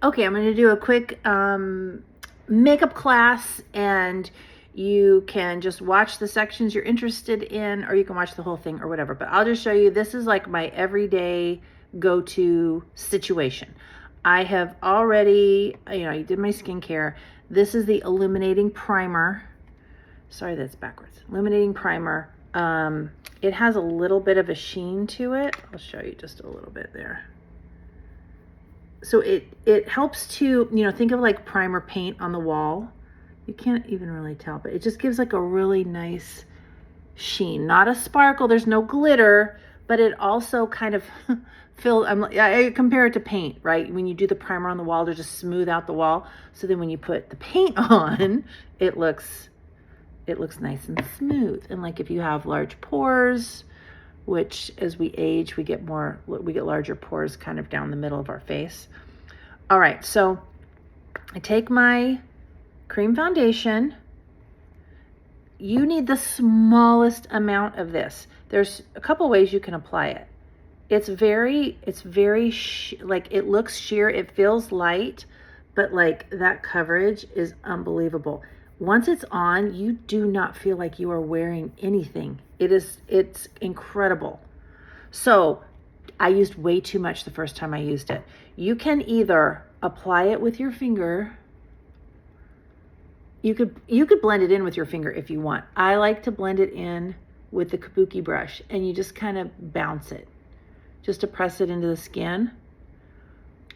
Okay, I'm going to do a quick makeup class, and you can just watch the sections you're interested in, or you can watch the whole thing or whatever. But I'll just show you, this is like my everyday go-to situation. I have already, I did my skincare. This is the illuminating primer. Sorry, that's backwards. Illuminating primer. It has a little bit of a sheen to it. I'll show you just a little bit there. So it helps to, think of like primer paint on the wall. You can't even really tell, but it just gives like a really nice sheen. Not a sparkle, there's no glitter, but it also kind of I compare it to paint, right? When you do the primer on the wall to just smooth out the wall. So then when you put the paint on, it looks nice and smooth. And like if you have large pores, which as we age, we get larger pores kind of down the middle of our face. All right, so I take my cream foundation. You need the smallest amount of this. There's a couple ways you can apply it. It's very like it looks sheer, it feels light, but like that coverage is unbelievable. Once it's on, you do not feel like you are wearing anything. It's incredible. So I used way too much the first time I used it. You can either apply it with your finger. You could blend it in with your finger if you want. I like to blend it in with the kabuki brush, and you just kind of bounce it just to press it into the skin.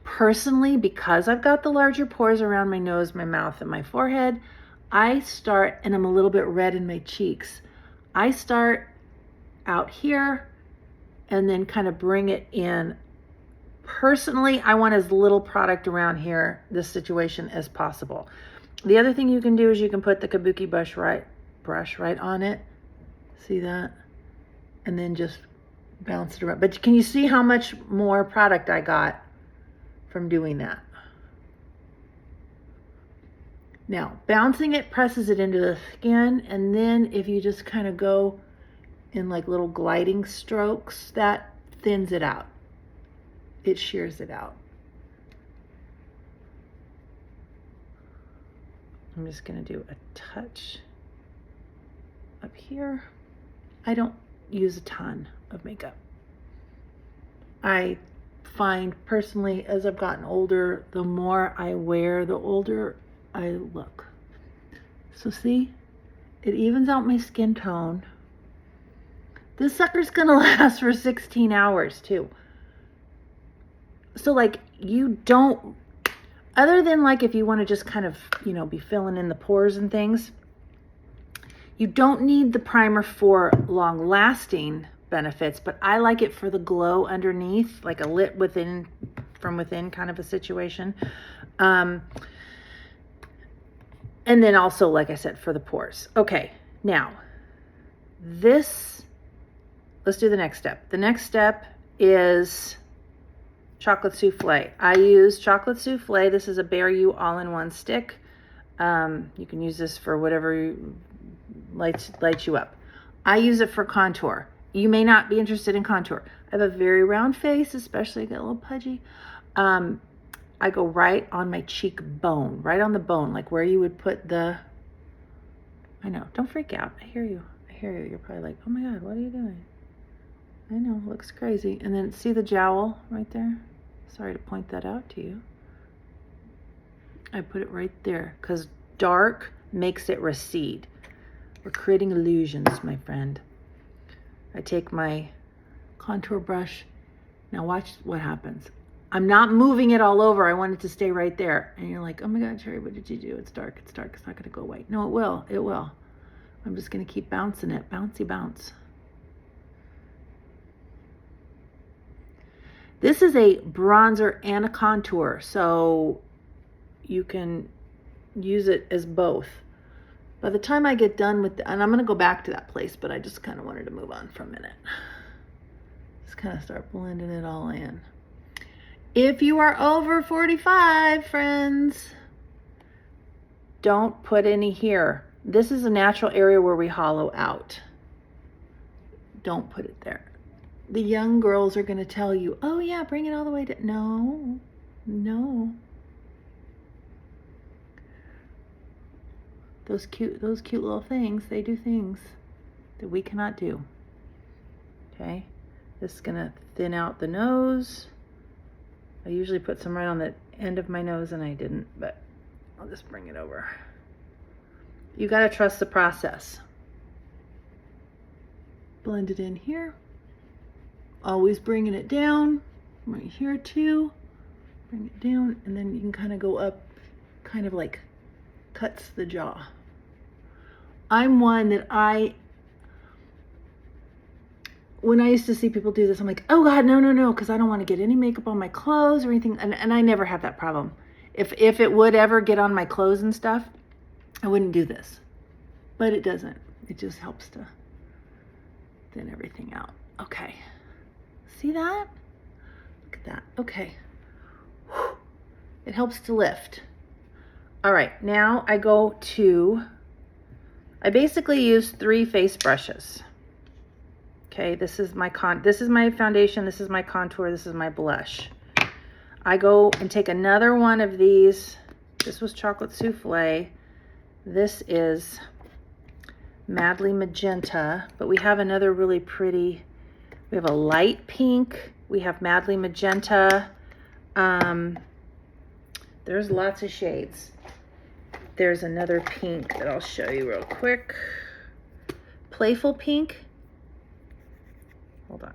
Personally, because I've got the larger pores around my nose, my mouth, and my forehead, I start, and I'm a little bit red in my cheeks, I start out here and then kind of bring it in. Personally, I want as little product around here, this situation, as possible. The other thing you can do is you can put the kabuki brush right on it. See that? And then just bounce it around. But can you see how much more product I got from doing that? Now, bouncing it presses it into the skin, and then if you just kind of go in like little gliding strokes, that thins it out. It shears it out. I'm just going to do a touch up here. I don't use a ton of makeup. I find personally, as I've gotten older, the more I wear, the older I look. So see, it evens out my skin tone. This sucker's gonna last for 16 hours too. So like you don't, other than like if you want to just kind of, be filling in the pores and things, you don't need the primer for long lasting benefits, but I like it for the glow underneath, like a lit from within kind of a situation. And then also, like I said, for the pores. Okay, now let's do the next step. The next step is chocolate souffle. I use chocolate souffle. This is a Bare You all-in-one stick. You can use this for whatever lights you up. I use it for contour. You may not be interested in contour. I have a very round face, especially get a little pudgy. I go right on my cheekbone, right on the bone, like where you would put I know, don't freak out. I hear you. You're probably like, oh my God, what are you doing? I know, looks crazy. And then see the jowl right there? Sorry to point that out to you. I put it right there because dark makes it recede. We're creating illusions, my friend. I take my contour brush. Now watch what happens. I'm not moving it all over. I want it to stay right there. And you're like, oh my God, Sherry, what did you do? It's dark. It's not going to go away. No, it will. It will. I'm just going to keep bouncing it. Bouncy bounce. This is a bronzer and a contour, so you can use it as both. By the time I get done with and I'm going to go back to that place, but I just kind of wanted to move on for a minute. Just kind of start blending it all in. If you are over 45, friends, don't put any here. This is a natural area where we hollow out. Don't put it there. The young girls are going to tell you, oh yeah, bring it all the way to, no. those cute little things, they do things that we cannot do. Okay, this is gonna thin out the nose. I usually put some right on the end of my nose and I didn't, but I'll just bring it over. You gotta trust the process. Blend it in here. Always bringing it down, right here too. Bring it down, and then you can kind of go up, kind of like cuts the jaw. I'm one that when I used to see people do this, I'm like, oh God, no, because I don't want to get any makeup on my clothes or anything. And I never have that problem. If it would ever get on my clothes and stuff, I wouldn't do this. But it doesn't. It just helps to thin everything out. Okay. See that? Look at that. Okay. Whew. It helps to lift. All right, now I basically use 3 face brushes. Okay, this is my foundation, this is my contour, this is my blush. I go and take another one of these. This was Chocolate Souffle. This is Madly Magenta, but we have another really pretty, we have a light pink, we have Madly Magenta. There's lots of shades. There's another pink that I'll show you real quick. Playful Pink. Hold on.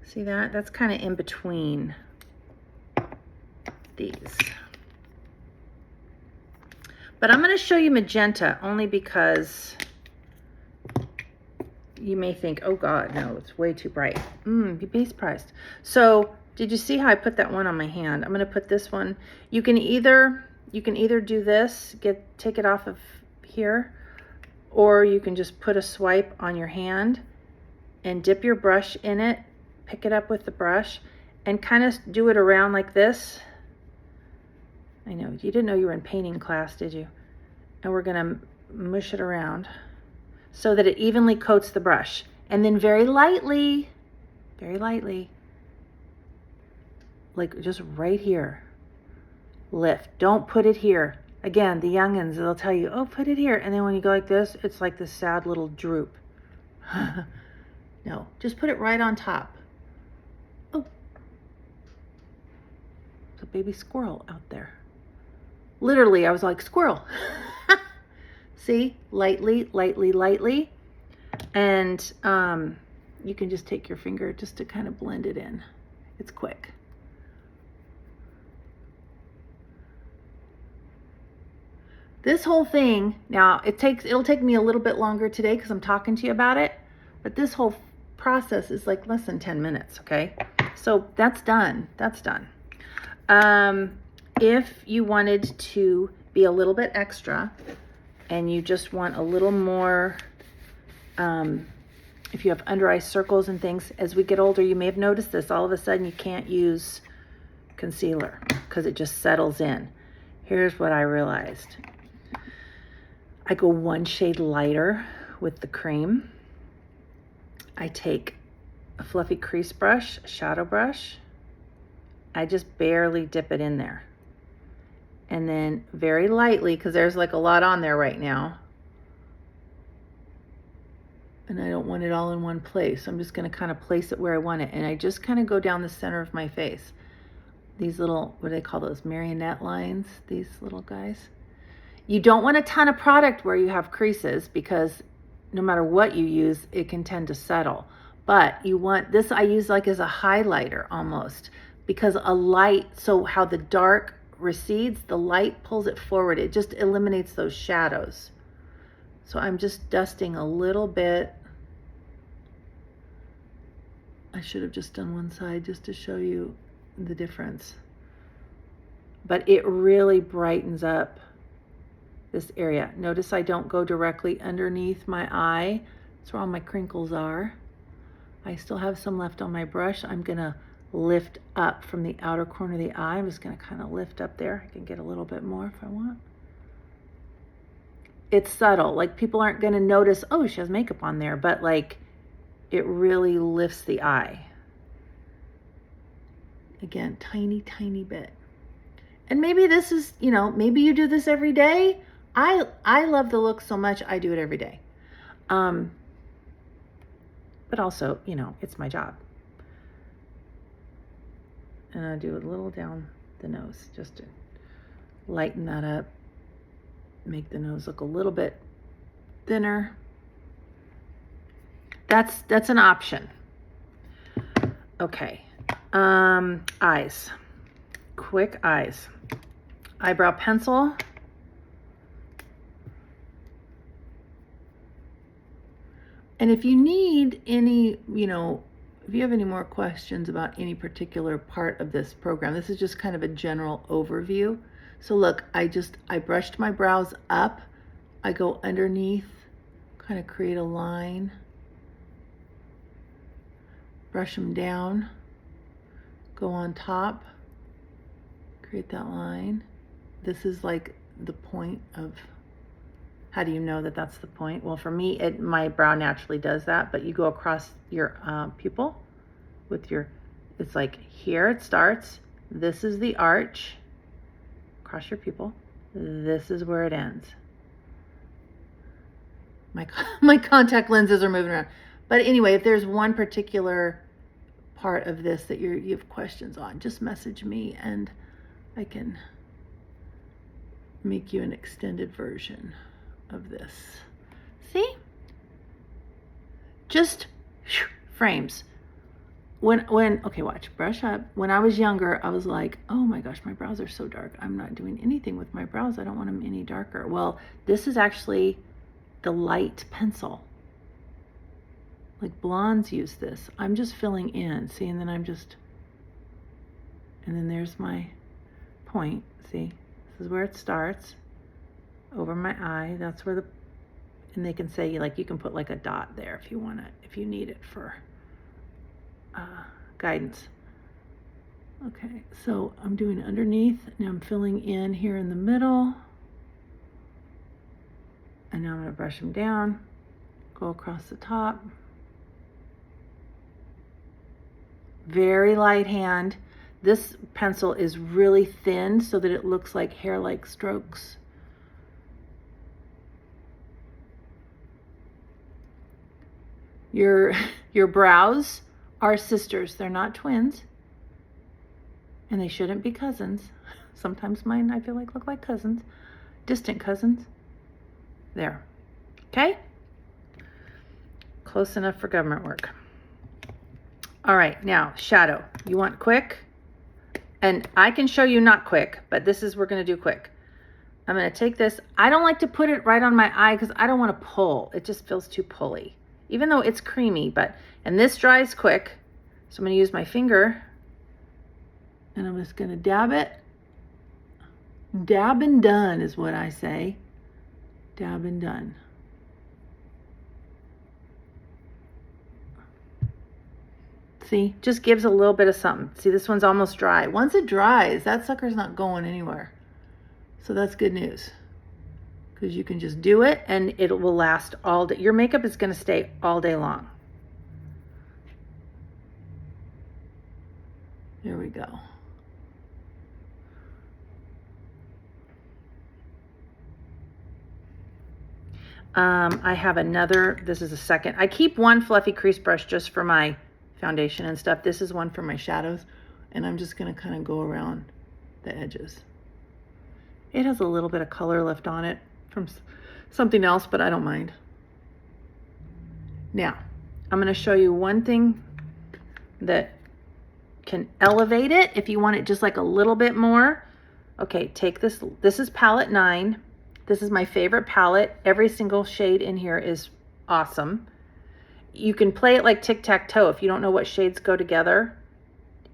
See that? That's kind of in between these. But I'm going to show you magenta only because you may think, oh God, no, it's way too bright. Be surprised. So did you see how I put that one on my hand? I'm going to put this one. You can either do this, take it off of here, or you can just put a swipe on your hand and dip your brush in it, pick it up with the brush, and kind of do it around like this. I know, you didn't know you were in painting class, did you? And we're gonna mush it around so that it evenly coats the brush. And then very lightly, like just right here, lift. Don't put it here. Again, the youngins, they'll tell you, oh, put it here. And then when you go like this, it's like this sad little droop. No, just put it right on top. Oh, it's a baby squirrel out there. Literally, I was like, squirrel. See, lightly. And you can just take your finger just to kind of blend it in. It's quick. This whole thing, now it'll take me a little bit longer today because I'm talking to you about it, but this whole process is like less than 10 minutes, okay? So that's done. If you wanted to be a little bit extra and you just want a little more, if you have under eye circles and things, as we get older, you may have noticed this, all of a sudden you can't use concealer because it just settles in. Here's what I realized. I go 1 shade lighter with the cream. I take a fluffy crease brush, a shadow brush. I just barely dip it in there. And then very lightly, because there's like a lot on there right now. And I don't want it all in one place. I'm just going to kind of place it where I want it. And I just kind of go down the center of my face. These little, what do they call those? Marionette lines, these little guys. You don't want a ton of product where you have creases because no matter what you use, it can tend to settle. But you want this, I use like as a highlighter almost, because a light, so how the dark recedes, the light pulls it forward. It just eliminates those shadows. So I'm just dusting a little bit. I should have just done one side just to show you the difference. But it really brightens up this area. Notice I don't go directly underneath my eye. That's where all my crinkles are. I still have some left on my brush. I'm gonna lift up from the outer corner of the eye. I'm just gonna kind of lift up there. I can get a little bit more if I want. It's subtle, like people aren't gonna notice, oh, she has makeup on there, but like it really lifts the eye. Again, tiny bit. And maybe this is, maybe you do this every day. I love the look so much, I do it every day. But also, you know, it's my job. And I do a little down the nose just to lighten that up, make the nose look a little bit thinner. That's an option. Okay. Eyes. Quick eyes. Eyebrow pencil. And if you need any, you know, if you have any more questions about any particular part of this program, this is just kind of a general overview. So look, I brushed my brows up. I go underneath, kind of create a line. Brush them down. Go on top. Create that line. This is like the point of, how do you know that that's the point? Well, for me, my brow naturally does that, but you go across your pupil with your, it's like here it starts. This is the arch, across your pupil. This is where it ends. My contact lenses are moving around. But anyway, if there's one particular part of this that you have questions on, just message me and I can make you an extended version of this. See? Just frames. Okay, watch, brush up. When I was younger, I was like, oh my gosh, my brows are so dark. I'm not doing anything with my brows. I don't want them any darker. Well, this is actually the light pencil. Like blondes use this. I'm just filling in, see, and then and then there's my point, see? This is where it starts, over my eye. That's where and they can say, like, you can put like a dot there if you want it, if you need it for guidance. Okay, so I'm doing underneath, now I'm filling in here in the middle, and now I'm going to brush them down, go across the top. Very light hand. This pencil is really thin so that it looks like hair-like strokes. Your brows are sisters. They're not twins. And they shouldn't be cousins. Sometimes mine, I feel like, look like cousins. Distant cousins. There. Okay? Close enough for government work. All right, now, shadow. You want quick? And I can show you not quick, but we're going to do quick. I'm going to take this. I don't like to put it right on my eye because I don't want to pull. It just feels too pulley, even though it's creamy. And this dries quick, so I'm going to use my finger, and I'm just going to dab it. Dab and done is what I say. Dab and done. See, just gives a little bit of something. See, this one's almost dry. Once it dries, that sucker's not going anywhere. So that's good news, because you can just do it and it will last all day. Your makeup is going to stay all day long. There we go. I have another, this is a second. I keep one fluffy crease brush just for my foundation and stuff. This is one for my shadows, and I'm just going to kind of go around the edges. It has a little bit of color left on it from something else, but I don't mind. Now, I'm going to show you one thing that can elevate it if you want it just like a little bit more. Okay, take this. This is palette 9. This is my favorite palette. Every single shade in here is awesome. You can play it like tic-tac-toe if you don't know what shades go together.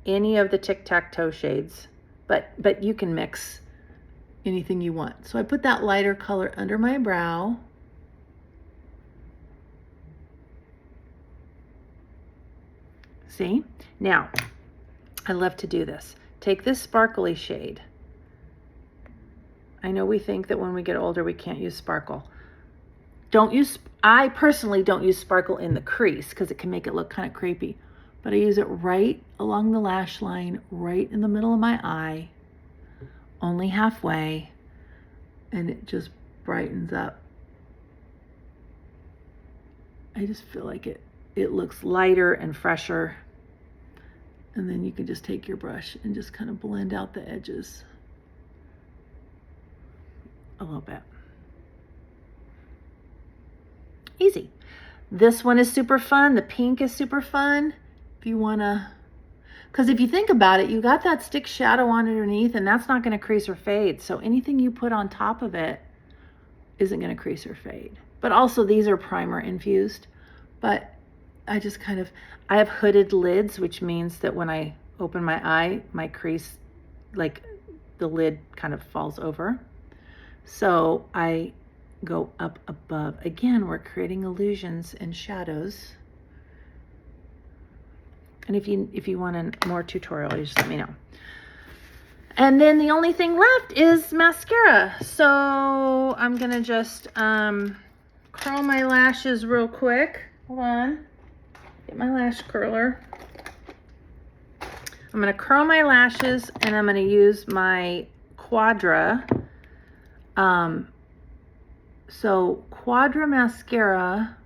Any of the tic-tac-toe shades, but you can mix anything you want. So I put that lighter color under my brow. See? Now, I love to do this. Take this sparkly shade. I know we think that when we get older we can't use sparkle. I personally don't use sparkle in the crease because it can make it look kind of creepy. But I use it right along the lash line, right in the middle of my eye, only halfway, and it just brightens up. I just feel like it looks lighter and fresher. And then you can just take your brush and just kind of blend out the edges a little bit. Easy. This one is super fun. The pink is super fun. If you want to, because if you think about it, you got that stick shadow on underneath, and that's not going to crease or fade. So anything you put on top of it isn't going to crease or fade. But also these are primer infused. But I just I have hooded lids, which means that when I open my eye, my crease, like the lid kind of falls over. So I go up above. Again, we're creating illusions and shadows. And if you want a more tutorial, you just let me know. And then the only thing left is mascara. So I'm gonna just curl my lashes real quick. Hold on, get my lash curler. I'm gonna curl my lashes and I'm gonna use my Quadra. So Quadra mascara,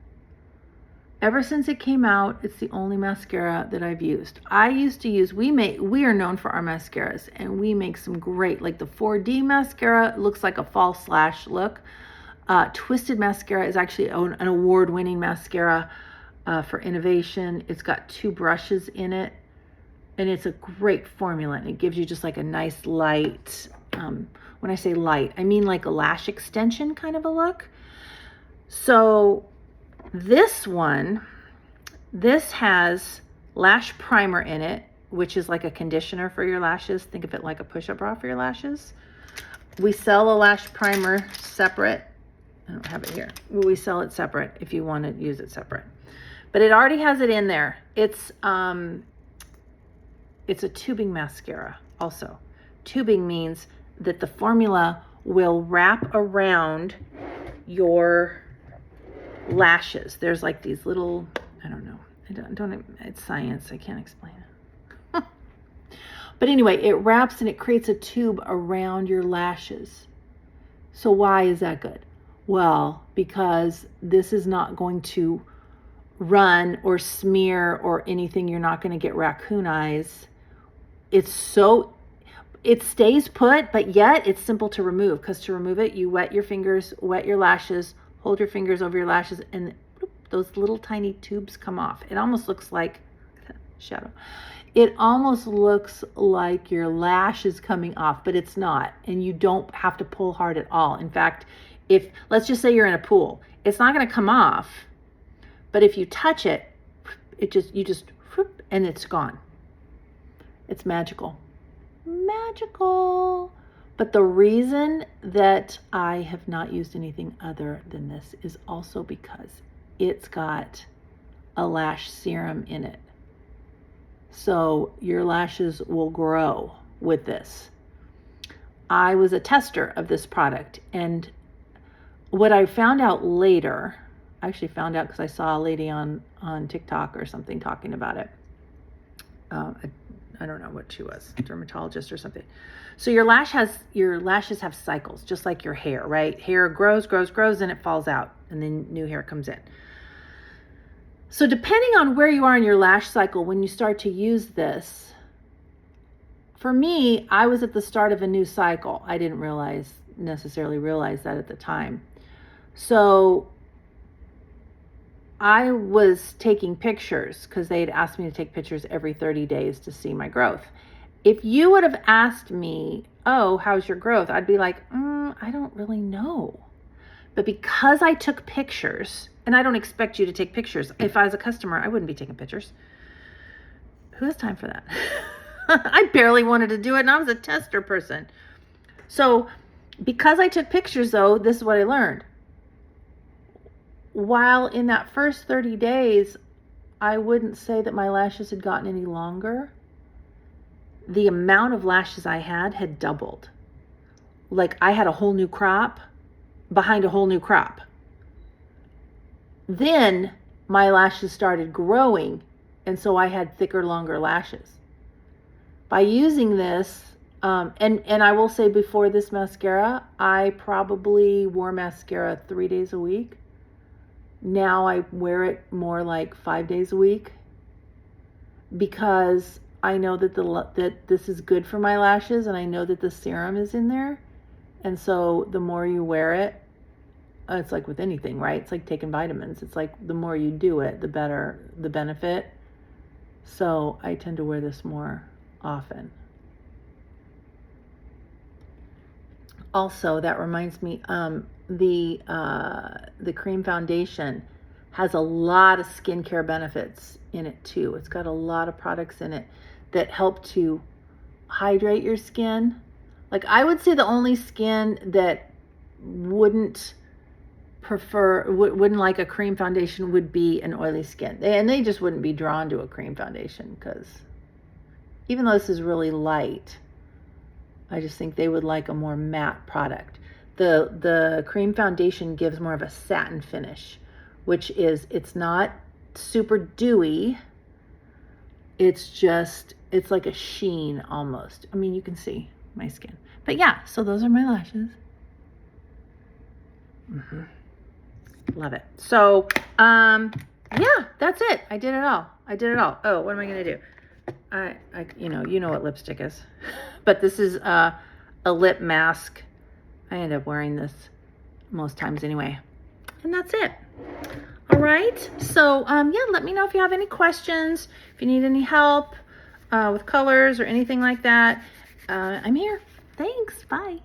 ever since it came out, it's the only mascara that I've used. I used to use, we are known for our mascaras, and we make some great, like the 4D mascara looks like a false lash look. Twisted mascara is actually an award-winning mascara for innovation. It's got 2 brushes in it, and it's a great formula, and it gives you just like a nice light, when I say light, I mean like a lash extension kind of a look. So this one, this has lash primer in it, which is like a conditioner for your lashes. Think of it like a push-up bra for your lashes. We sell a lash primer separate. I don't have it here. We sell it separate if you want to use it separate. But it already has it in there. It's a tubing mascara also. Tubing means that the formula will wrap around your lashes. There's like these little, I don't know. It's science. I can't explain it. But anyway, it wraps and it creates a tube around your lashes. So why is that good? Well, because this is not going to run or smear or anything. You're not going to get raccoon eyes. It stays put, but yet it's simple to remove, because to remove it, you wet your fingers, wet your lashes, hold your fingers over your lashes, and those little tiny tubes come off. It almost looks like shadow. It almost looks like your lash is coming off, but it's not. And you don't have to pull hard at all. In fact, let's just say you're in a pool, it's not going to come off, but if you touch it, you just, and it's gone. It's magical. Magical. But the reason that I have not used anything other than this is also because it's got a lash serum in it. So your lashes will grow with this. I was a tester of this product, and what I found out later, I actually found out because I saw a lady on TikTok or something talking about it. I don't know what she was, a dermatologist or something. So your lashes have cycles, just like your hair, right? Hair grows, and it falls out, and then new hair comes in. So depending on where you are in your lash cycle, when you start to use this, for me, I was at the start of a new cycle. I didn't necessarily realize that at the time. So I was taking pictures because they had asked me to take pictures every 30 days to see my growth. If you would have asked me, oh, how's your growth? I'd be like, I don't really know. But because I took pictures, and I don't expect you to take pictures. If I was a customer, I wouldn't be taking pictures. Who has time for that? I barely wanted to do it, and I was a tester person. So because I took pictures, though, this is what I learned. While in that first 30 days, I wouldn't say that my lashes had gotten any longer. The amount of lashes I had doubled. Like I had a whole new crop behind a whole new crop. Then my lashes started growing, and so I had thicker, longer lashes. By using this, And I will say, before this mascara, I probably wore mascara 3 days a week. Now I wear it more like 5 days a week, because I know that that this is good for my lashes, and I know that the serum is in there. And so the more you wear it, it's like with anything, right? It's like taking vitamins. It's like the more you do it, the better the benefit. So I tend to wear this more often. Also, that reminds me, the cream foundation has a lot of skincare benefits in it too. It's got a lot of products in it that help to hydrate your skin. Like, I would say the only skin that wouldn't like a cream foundation would be an oily skin. They just wouldn't be drawn to a cream foundation, because even though this is really light, I just think they would like a more matte product. The cream foundation gives more of a satin finish, which is, it's not super dewy. It's like a sheen almost. I mean, you can see my skin. But yeah, so those are my lashes. Love it. So, yeah, that's it. I did it all. Oh, what am I going to do? You know what lipstick is. But this is a lip mask. I end up wearing this most times anyway. And that's it. All right. So, yeah, let me know if you have any questions, if you need any help with colors or anything like that. I'm here. Thanks. Bye.